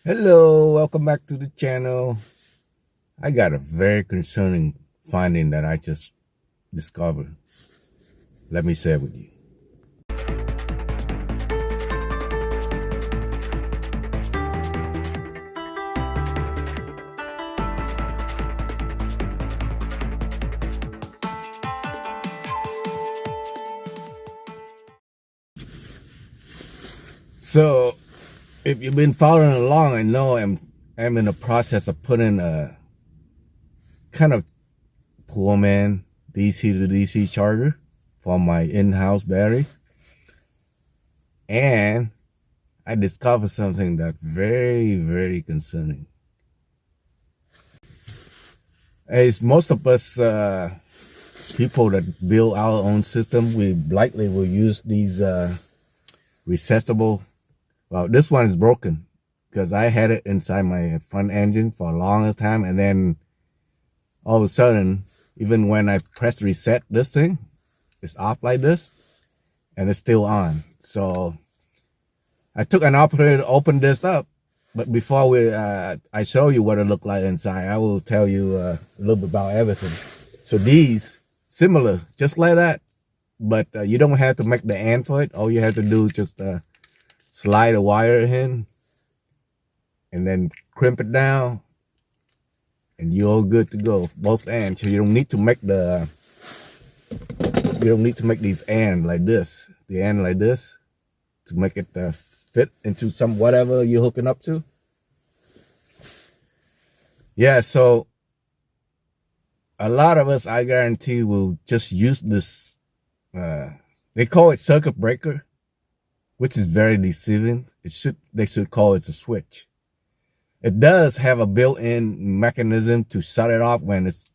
Hello, welcome back to the channel. I got a very concerning finding that I just discovered. Let me share with you. So, if you've been following along, I know I'm in the process of putting a kind of poor man DC to DC charger for my in-house battery. And I discovered something that's very, very concerning. As most of us people that build our own system, we likely will use these recessible. Well, this one is broken because I had it inside my front engine for the longest time, and then all of a sudden, even when I press reset this thing, it's off like this and it's still on. So I took an opportunity to open this up, but before I show you what it looked like inside, I will tell you a little bit about everything. So these similar, just like that, but you don't have to make the end for it. All you have to do is just slide a wire in and then crimp it down, and you're all good to go, both ends. So you don't need to make these ends like this, the end like this, to make it fit into some whatever you're hooking up to. Yeah, so a lot of us, I guarantee, will just use this. They call it circuit breaker, which is very deceiving. They should call it a switch. It does have a built-in mechanism to shut it off when it's,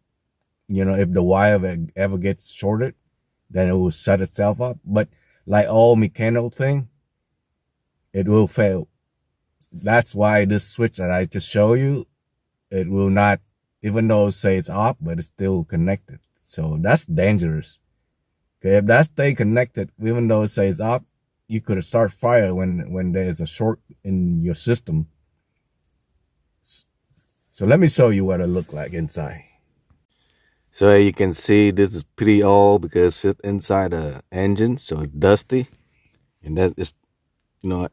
if the wire ever gets shorted, then it will shut itself off. But like all mechanical thing, it will fail. That's why this switch that I just show you, it will not, even though it say it's off, but it's still connected. So that's dangerous. Okay, if that stay connected, even though it says off, you could start fire when there's a short in your system. So let me show you what it look like inside. So you can see this is pretty old because it's inside the engine, so it's dusty, and that is,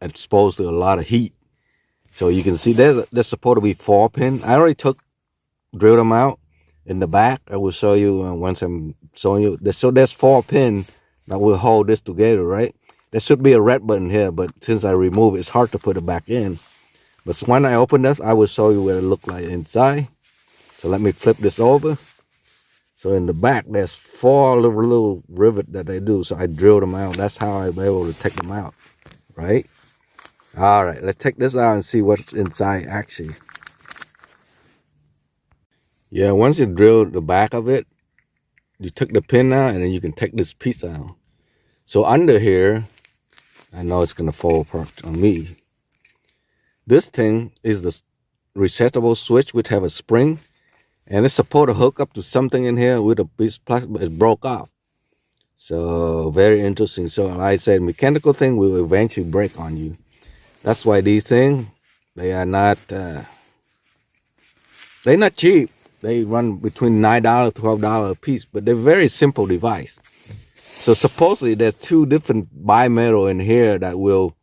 exposed to a lot of heat. So you can see there's supposed to be 4 pin. I already drilled them out in the back. I will show you once I'm showing you. So there's 4 pin that will hold this together, right? There should be a red button here, but since I remove it, it's hard to put it back in. But when I open this, I will show you what it look like inside. So let me flip this over. So in the back, there's 4 little rivet that they do. So I drilled them out. That's how I'm able to take them out, right? All right, let's take this out and see what's inside actually. Yeah, once you drill the back of it, you took the pin out, and then you can take this piece out. So under here, I know it's gonna fall apart on me. This thing is the recessible switch, which have a spring, and it's supposed to hook up to something in here with a piece of plastic, but it broke off. So very interesting. So like I said, mechanical thing will eventually break on you. That's why these things, they are not, they're not cheap. They run between $9 to $12 a piece, but they're very simple device. So supposedly there's 2 different bimetal in here that will,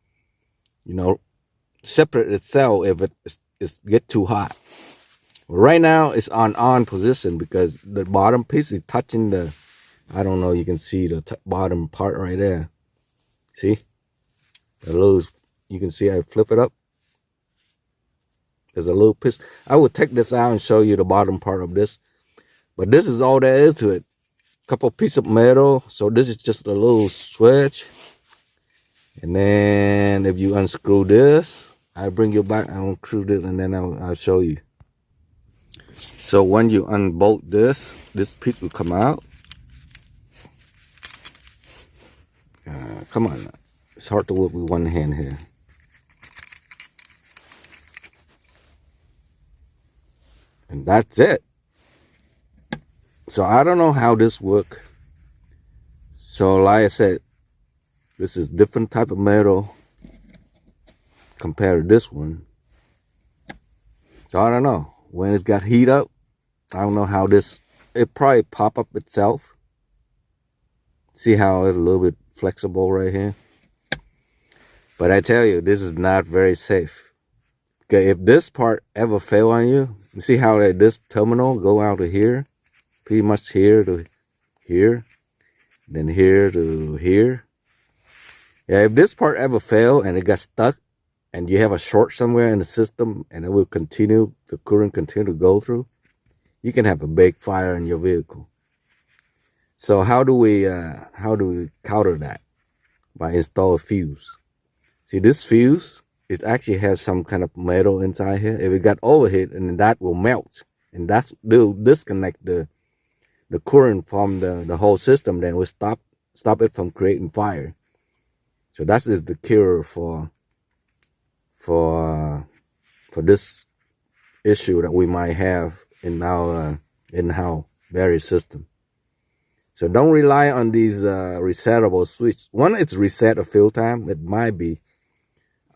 separate itself if it get too hot. Right now it's on position because the bottom piece is touching the, I don't know, you can see the bottom part right there. See? The little, you can see I flip it up. There's a little piece. I will take this out and show you the bottom part of this. But this is all there is to it. Couple pieces of metal. So this is just a little switch. And then if you unscrew this, I bring you back, I'll unscrew this, and then I'll show you. So when you unbolt this piece will come out. Come on, it's hard to work with one hand here. And that's it. So I don't know how this works. So like I said, this is different type of metal compared to this one. So I don't know when it's got heat up. I don't know how this, it probably pop up itself. See how it's a little bit flexible right here. But I tell you, this is not very safe. Okay, if this part ever fail on you, you see how this terminal go out to here, pretty much here to here, then here to here. Yeah, if this part ever fail and it got stuck and you have a short somewhere in the system and it will continue, the current continue to go through, you can have a big fire in your vehicle. So how do we counter that? By install a fuse. See, this fuse, it actually has some kind of metal inside here. If it got overheat, and that will melt, and that will disconnect the current from the whole system. Then will stop it from creating fire. So that is the cure for this issue that we might have in our in-house battery system. So don't rely on these resettable switches. One, it's reset a few times. It might be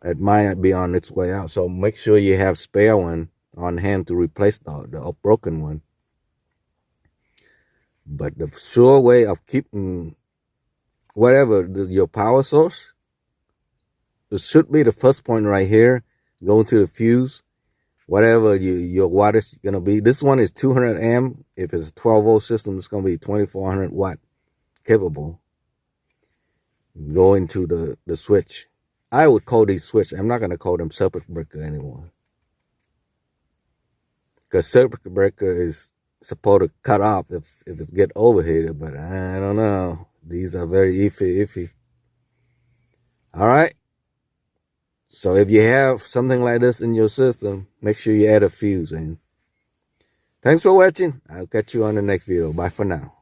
on its way out. So make sure you have spare one on hand to replace the broken one. But the sure way of keeping whatever your power source, it should be the first point right here. Go into the fuse, whatever your wattage is gonna be. This one is 200 amp. If it's a 12 volt system, it's gonna be 2400 watt capable. Go into the switch. I would call these switch. I'm not gonna call them circuit breaker anymore, because circuit breaker is supposed to cut off if it get overheated. But I don't know. These are very iffy. All right. So if you have something like this in your system, make sure you add a fuse in. Thanks for watching. I'll catch you on the next video. Bye for now.